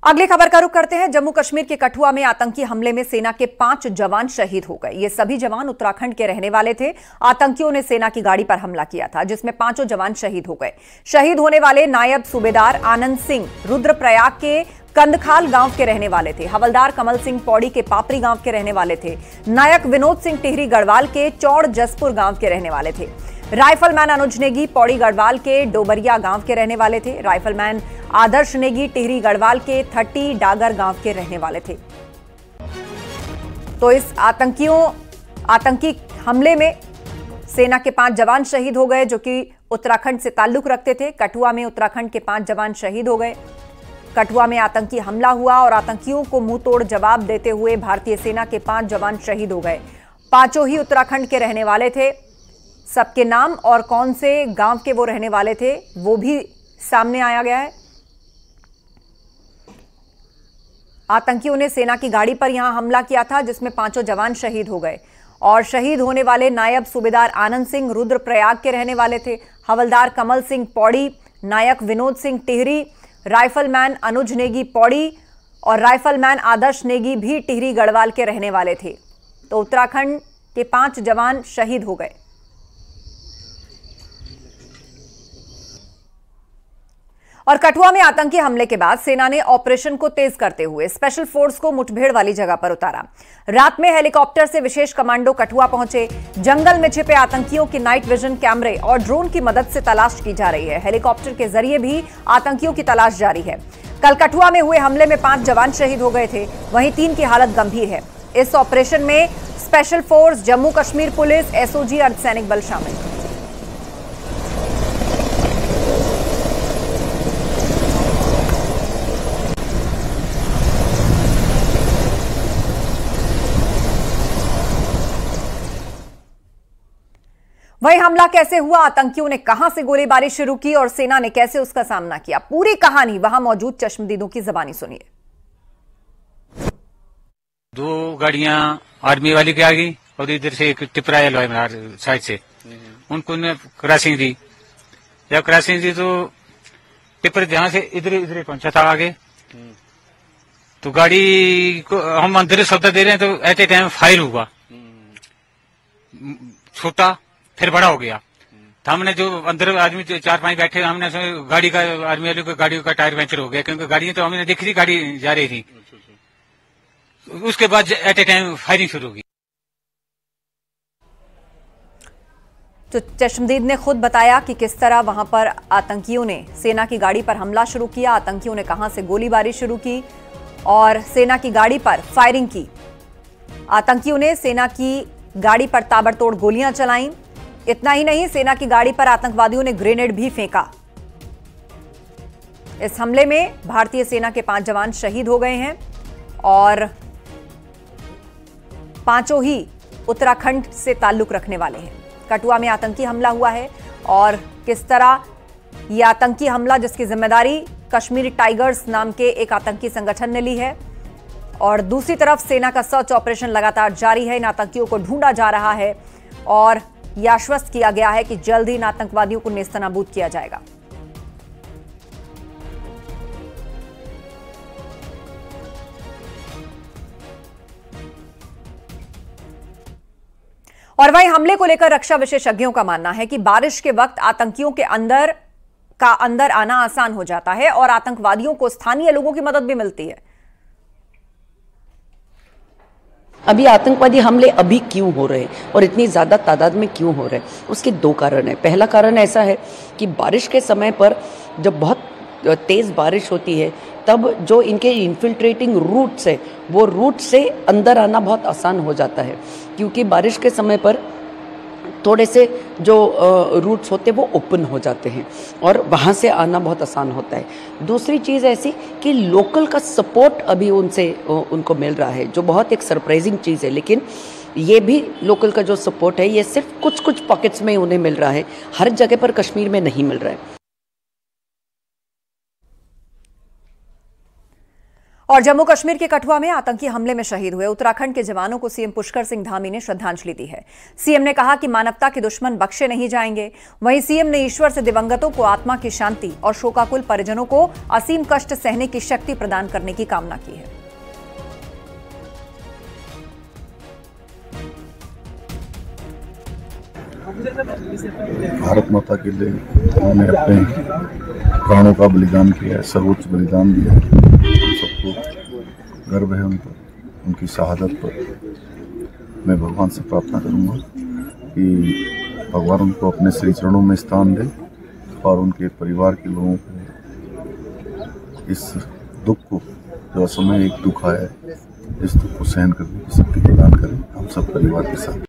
अगली खबर का रुख करते हैं। जम्मू कश्मीर के कठुआ में आतंकी हमले में सेना के 5 जवान शहीद हो गए। ये सभी जवान उत्तराखंड के रहने वाले थे। आतंकियों ने सेना की गाड़ी पर हमला किया था, जिसमें 5 जवान शहीद हो गए। शहीद होने वाले नायब सूबेदार आनंद सिंह रुद्रप्रयाग के कंदखाल गांव के रहने वाले थे। हवलदार कमल सिंह पौड़ी के पापरी गांव के रहने वाले थे। नायक विनोद सिंह टिहरी गढ़वाल के चौड़ जसपुर गांव के रहने वाले थे। राइफलमैन अनुज नेगी पौड़ी गढ़वाल के डोबरिया गांव के रहने वाले थे। राइफलमैन आदर्श नेगी टिहरी गढ़वाल के 30 डागर गांव के रहने वाले थे। तो इस आतंकी हमले में सेना के 5 जवान शहीद हो गए, जो कि उत्तराखंड से ताल्लुक रखते थे। कठुआ में उत्तराखंड के 5 जवान शहीद हो गए। कठुआ में आतंकी हमला हुआ और आतंकियों को मुंहतोड़ जवाब देते हुए भारतीय सेना के 5 जवान शहीद हो गए। 5 ही उत्तराखंड के रहने वाले थे। सबके नाम और कौन से गांव के वो रहने वाले थे वो भी सामने आया गया है। आतंकियों ने सेना की गाड़ी पर यहां हमला किया था, जिसमें 5 जवान शहीद हो गए। और शहीद होने वाले नायब सूबेदार आनंद सिंह रुद्रप्रयाग के रहने वाले थे। हवलदार कमल सिंह पौड़ी, नायक विनोद सिंह टिहरी, राइफलमैन अनुज नेगी पौड़ी और राइफलमैन आदर्श नेगी भी टिहरी गढ़वाल के रहने वाले थे। तो उत्तराखंड के 5 जवान शहीद हो गए। और कठुआ में आतंकी हमले के बाद सेना ने ऑपरेशन को तेज करते हुए स्पेशल फोर्स को मुठभेड़ वाली जगह पर उतारा। रात में हेलीकॉप्टर से विशेष कमांडो कठुआ पहुंचे। जंगल में छिपे आतंकियों के नाइट विजन कैमरे और ड्रोन की मदद से तलाश की जा रही है। हेलीकॉप्टर के जरिए भी आतंकियों की तलाश जारी है। कल कठुआ में हुए हमले में 5 जवान शहीद हो गए थे, वहीं 3 की हालत गंभीर है। इस ऑपरेशन में special force, Jammu Kashmir police, SOG, अर्धसैनिक बल शामिल। वही हमला कैसे हुआ, आतंकियों ने कहां से गोलीबारी शुरू की और सेना ने कैसे उसका सामना किया, पूरी कहानी वहां मौजूद चश्मदीदों की जबानी सुनिए। 2 गाड़ियां आर्मी वाली की आ गई और इधर से एक टिपरायल साइड से उनको क्रॉसिंग दी। जब क्रॉसिंग दी तो टिपर जहां से इधर पहुंचा था आगे, तो गाड़ी को हम अंदर सौदा दे रहे हैं तो एट ए टाइम फायर हुआ। छोटा फिर बड़ा हो गया। तो हमने जो अंदर आदमी 4-5 बैठे, हमने गाड़ी का आर्मी वाले को गाड़ी का टायर पंचर हो गया, क्योंकि गाड़ी तो हमने देखी थी, गाड़ी जा रही थी। उसके बाद एट ए टाइम फायरिंग शुरू होगी। तो चश्मदीद ने खुद बताया कि किस तरह वहां पर आतंकियों ने सेना की गाड़ी पर हमला शुरू किया, आतंकियों ने कहां से गोलीबारी शुरू की और सेना की गाड़ी पर फायरिंग की। आतंकियों ने सेना की गाड़ी पर ताबड़तोड़ गोलियां चलाईं। इतना ही नहीं, सेना की गाड़ी पर आतंकवादियों ने ग्रेनेड भी फेंका। इस हमले में भारतीय सेना के 5 जवान शहीद हो गए हैं और 5 ही उत्तराखंड से ताल्लुक रखने वाले हैं। कठुआ में आतंकी हमला हुआ है और किस तरह यह आतंकी हमला, जिसकी जिम्मेदारी कश्मीरी टाइगर्स नाम के एक आतंकी संगठन ने ली है, और दूसरी तरफ सेना का सर्च ऑपरेशन लगातार जारी है। इन आतंकियों को ढूंढा जा रहा है और यह आश्वस्त किया गया है कि जल्द ही इन आतंकवादियों को नेस्तनाबूद किया जाएगा। और वहीं हमले को लेकर रक्षा विशेषज्ञों का मानना है कि बारिश के वक्त आतंकियों के अंदर आना आसान हो जाता है और आतंकवादियों को स्थानीय लोगों की मदद भी मिलती है। अभी आतंकवादी हमले अभी क्यों हो रहे हैं और इतनी ज़्यादा तादाद में क्यों हो रहे हैं, उसके 2 कारण हैं। पहला कारण ऐसा है कि बारिश के समय पर जब बहुत तेज़ बारिश होती है, तब जो इनके इन्फिल्ट्रेटिंग रूट्स है, वो रूट से अंदर आना बहुत आसान हो जाता है, क्योंकि बारिश के समय पर थोड़े से जो रूट्स होते हैं वो ओपन हो जाते हैं और वहाँ से आना बहुत आसान होता है। दूसरी चीज़ ऐसी कि लोकल का सपोर्ट अभी उनको मिल रहा है, जो बहुत एक सरप्राइजिंग चीज़ है। लेकिन ये भी लोकल का जो सपोर्ट है, ये सिर्फ कुछ पॉकेट्स में उन्हें मिल रहा है, हर जगह पर कश्मीर में नहीं मिल रहा है। और जम्मू कश्मीर के कठुआ में आतंकी हमले में शहीद हुए उत्तराखंड के जवानों को सीएम पुष्कर सिंह धामी ने श्रद्धांजलि दी है। सीएम ने कहा कि मानवता के दुश्मन बख्शे नहीं जाएंगे। वहीं सीएम ने ईश्वर से दिवंगतों को आत्मा की शांति और शोकाकुल परिजनों को असीम कष्ट सहने की शक्ति प्रदान करने की कामना की है। भारत माता के लिए उन्होंने अपने प्राणों का बलिदान किया है, सर्वोच्च बलिदान दिया है। हम सबको गर्व है उन पर, उनकी शहादत पर। मैं भगवान से प्रार्थना करूंगा कि भगवान उनको अपने श्री चरणों में स्थान दे और उनके परिवार के लोगों को इस दुख को, जो असमय एक दुख आया है, इस दुख को सहन करने की शक्ति प्रदान करें। हम सब परिवार के साथ।